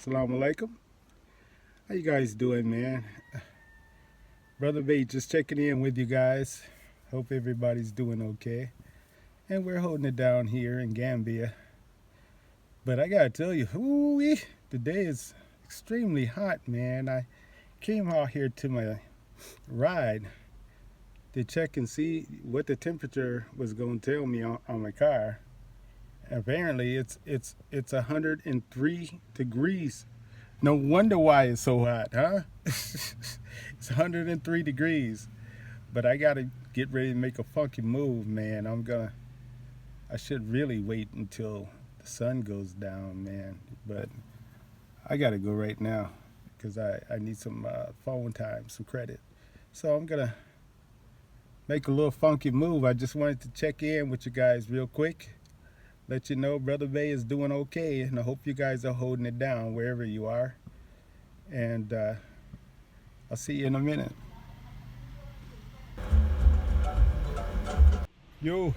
Assalamu alaikum. How you guys doing, man? Brother B just checking in with you guys. Hope everybody's doing okay. And we're holding it down here in Gambia. But I gotta tell you, ooh-wee, the day is extremely hot, man. I came out here to my ride to check and see what the temperature was going to tell me on my car. Apparently it's 103 degrees. No wonder why it's so hot, huh? It's 103 degrees. But I gotta get ready to make a funky move, man. I should really wait until the sun goes down, man. But I gotta go right now because I need some phone time, some credit. So I'm gonna make a little funky move. I just wanted to check in with you guys real quick. Let you know Brother Bay is doing okay, and I hope you guys are holding it down wherever you are. And I'll see you in a minute. Yo,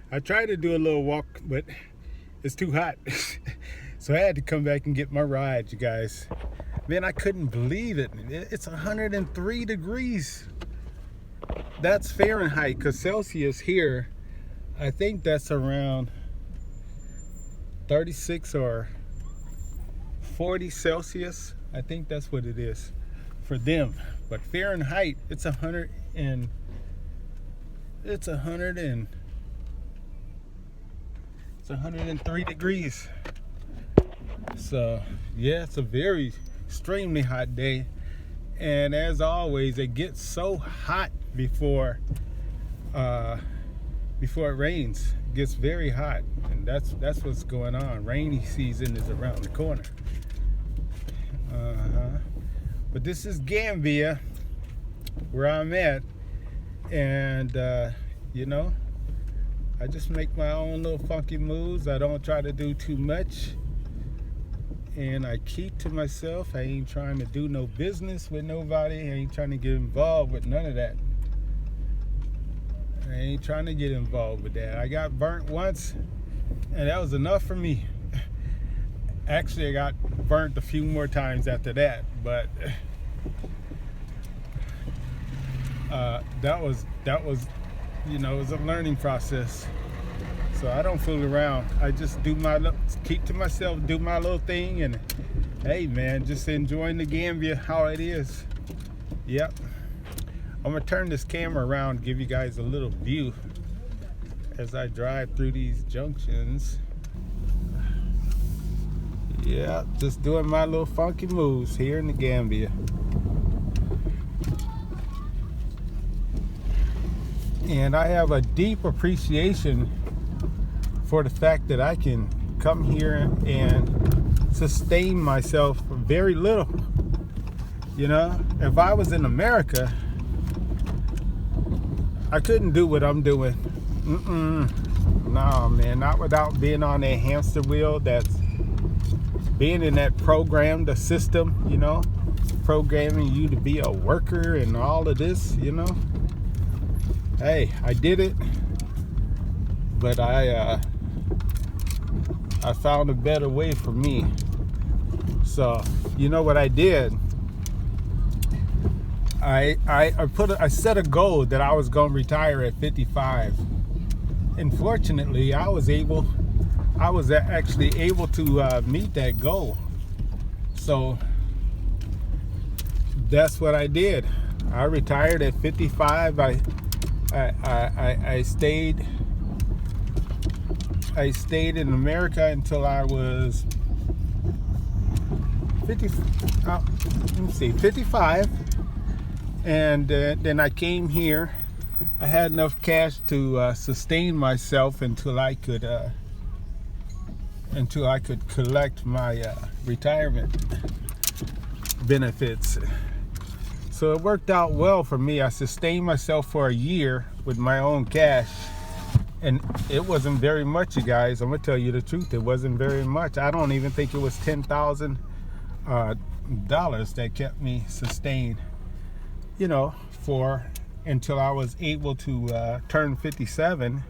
I tried to do a little walk, but it's too hot. So I had to come back and get my ride, you guys. Man, I couldn't believe it. It's 103 degrees. That's Fahrenheit, because Celsius here, I think that's around 36 or 40 Celsius. I think that's what it is for them. But Fahrenheit, it's 103 degrees. So yeah, it's a very extremely hot day. And as always, it gets so hot before it rains. It gets very hot, and that's what's going on. Rainy season is around the corner. But this is Gambia, where I'm at, and you know, I just make my own little funky moves. I don't try to do too much, and I keep to myself. I ain't trying to do no business with nobody. I ain't trying to get involved with none of that. I ain't trying to get involved with that. I got burnt once, and that was enough for me. Actually, I got burnt a few more times after that, but that was you know, it was a learning process. So I don't fool around. I just keep to myself, do my little thing, and hey, man, just enjoying the Gambia how it is. Yep. I'm gonna turn this camera around, give you guys a little view as I drive through these junctions. Yeah, just doing my little funky moves here in the Gambia. And I have a deep appreciation for the fact that I can come here and sustain myself for very little. You know, if I was in America, I couldn't do what I'm doing. No, man, not without being on that hamster wheel. That's being in that program, the system, you know, programming you to be a worker and all of this, you know. Hey, I did it, but I found a better way for me. So, you know what I did? I set a goal that I was going to retire at 55. And fortunately, I was actually able to meet that goal. So that's what I did. I retired at 55. I stayed in America until I was 55. And then I came here. I had enough cash to sustain myself until I could collect my retirement benefits. So it worked out well for me. I sustained myself for a year with my own cash, and it wasn't very much, you guys. I'm gonna tell you the truth. It wasn't very much. I don't even think it was $10,000 that kept me sustained, you know, until I was able to turn 57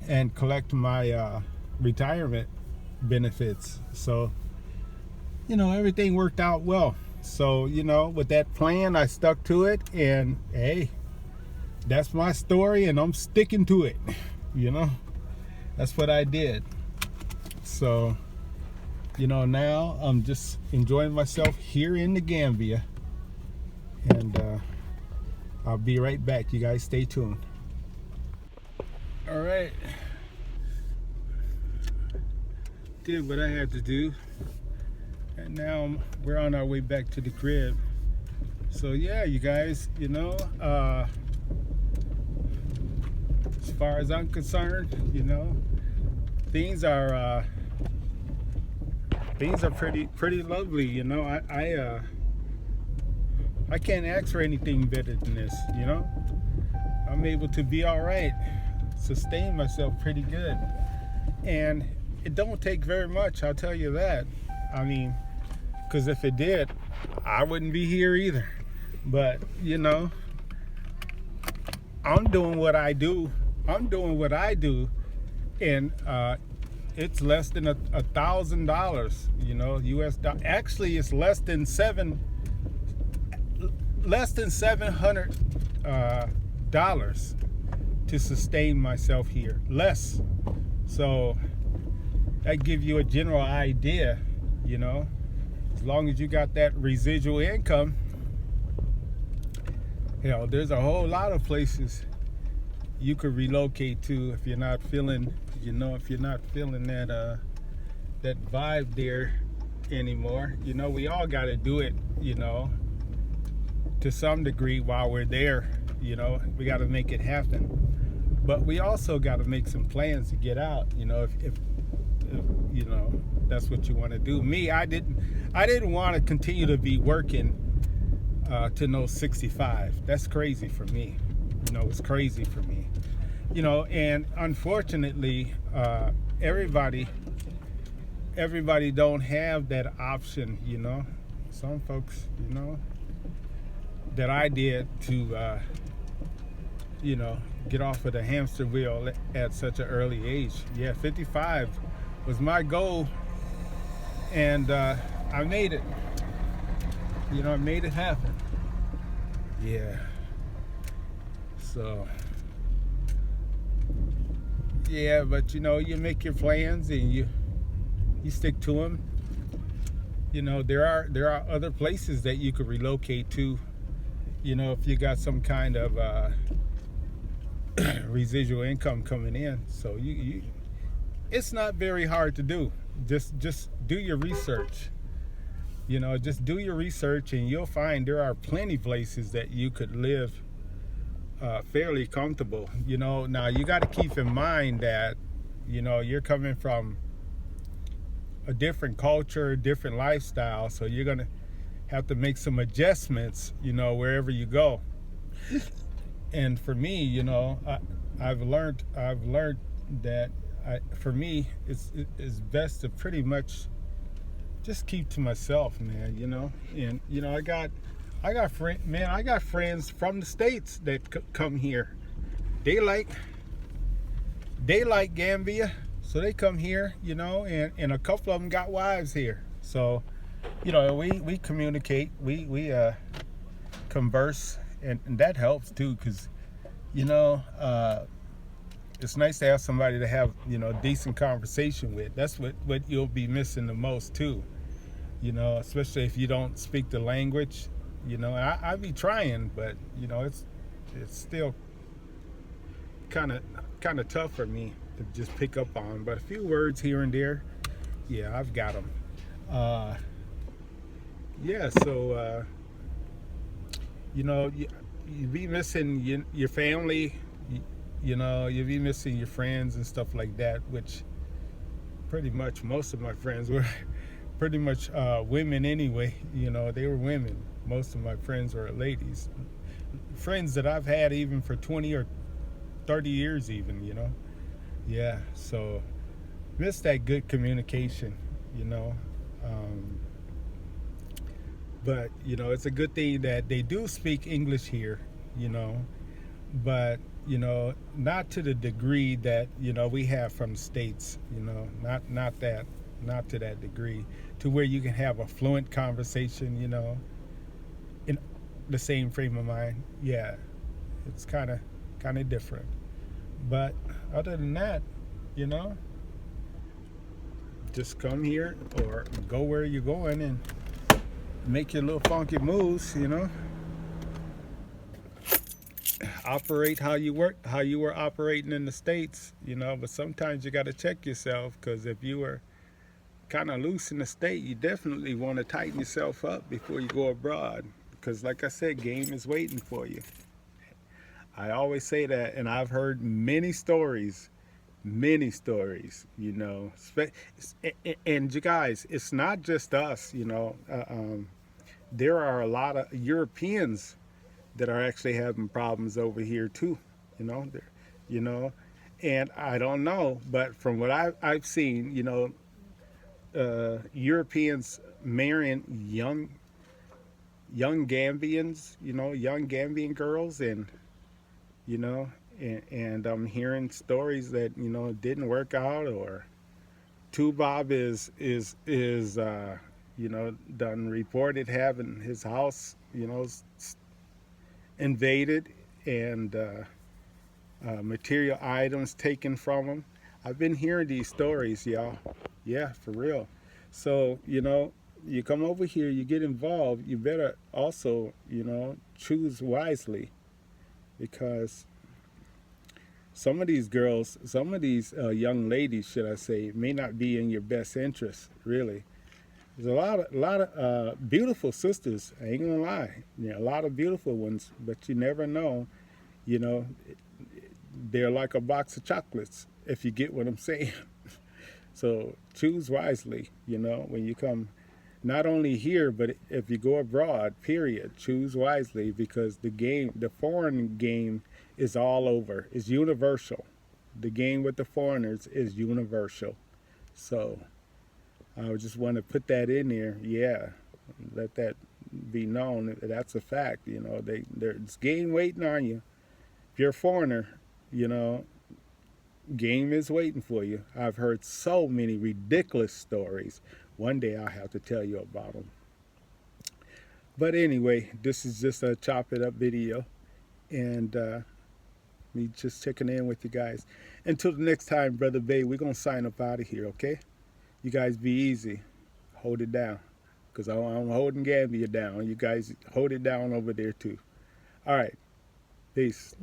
and collect my retirement benefits. So, everything worked out well. So, with that plan, I stuck to it, and hey, that's my story, and I'm sticking to it. That's what I did. So, now I'm just enjoying myself here in the Gambia, and I'll be right back. You guys stay tuned. All right. Did what I had to do, and now we're on our way back to the crib. So yeah, you guys, as far as I'm concerned, things are pretty lovely. I can't ask for anything better than this. I'm able to be all right, sustain myself pretty good, and it don't take very much, I'll tell you that. I mean, because if it did, I wouldn't be here either. But I'm doing what I do. And it's less than $1,000, U.S. Actually, it's less than $700 to sustain myself here. Less. So that gives you a general idea, as long as you got that residual income. There's a whole lot of places you could relocate to if you're not feeling, that vibe there anymore. We all got to do it, to some degree while we're there. We got to make it happen. But we also got to make some plans to get out, if that's what you want to do. Me, I didn't want to continue to be working to no 65. That's crazy for me. It's crazy for me. And unfortunately, everybody don't have that option. Some folks, that I did to, get off of the hamster wheel at such an early age. Yeah, 55 was my goal, and I made it. I made it happen. Yeah. So, yeah, but you make your plans and you stick to them. There are other places that you could relocate to. If you got some kind of residual income coming in. So you it's not very hard to do. Just do your research. Just do your research, and you'll find there are plenty of places that you could live fairly comfortable. Now you got to keep in mind that you're coming from a different culture, different lifestyle, so you're gonna have to make some adjustments, wherever you go. And for me, I've learned that for me, it's best to pretty much just keep to myself, man. And I got friends from the States that come here. They like Gambia, so they come here, and a couple of them got wives here. So, we communicate, we converse, and that helps too, because it's nice to have somebody to have decent conversation with. That's what you'll be missing the most too, especially if you don't speak the language. I be trying, but it's still kind of tough for me to just pick up on. But a few words here and there, yeah, I've got them. Yeah, so you be missing your family. You be missing your friends and stuff like that, which pretty much most of my friends were pretty much women anyway. They were women. Most of my friends were ladies. Friends that I've had even for 20 or 30 years even, Yeah, so miss that good communication, But, it's a good thing that they do speak English here, but not to the degree that we have from the States, not that not to that degree, to where you can have a fluent conversation, in the same frame of mind. Yeah, it's kind of different. But other than that, you know, just come here or go where you're going and make your little funky moves, operate how you were operating in the States, but sometimes you got to check yourself, because if you were kind of loose in the state, you definitely want to tighten yourself up before you go abroad, because like I said, game is waiting for you. I always say that, and I've heard many stories, and you guys, it's not just us, there are a lot of Europeans that are actually having problems over here too, there, you know, and I don't know, but from what I've seen, Europeans marrying young Gambians, young Gambian girls, and you know, and I'm hearing stories that it didn't work out, or Tubob is done reported having his house invaded, and material items taken from him. I've been hearing these stories, y'all. Yeah, for real. So, you come over here, you get involved, you better also, choose wisely, because some of these young ladies, should I say, may not be in your best interest, really. There's a lot of beautiful sisters. I ain't gonna lie, a lot of beautiful ones, but you never know. You know, they're like a box of chocolates, if you get what I'm saying. So choose wisely, when you come, not only here, but if you go abroad, period, choose wisely, because the foreign game is all over. It's universal. The game with the foreigners is universal. So I just want to put that in there. Yeah, let that be known. That's a fact. There's game waiting on you. If you're a foreigner, you know, game is waiting for you. I've heard so many ridiculous stories. One day I'll have to tell you about them. But anyway, this is just a chop it up video, and me just checking in with you guys. Until the next time, Brother Bay, we're going to sign up out of here, okay? You guys be easy. Hold it down, because I'm holding Gambia down. You guys hold it down over there, too. All right. Peace.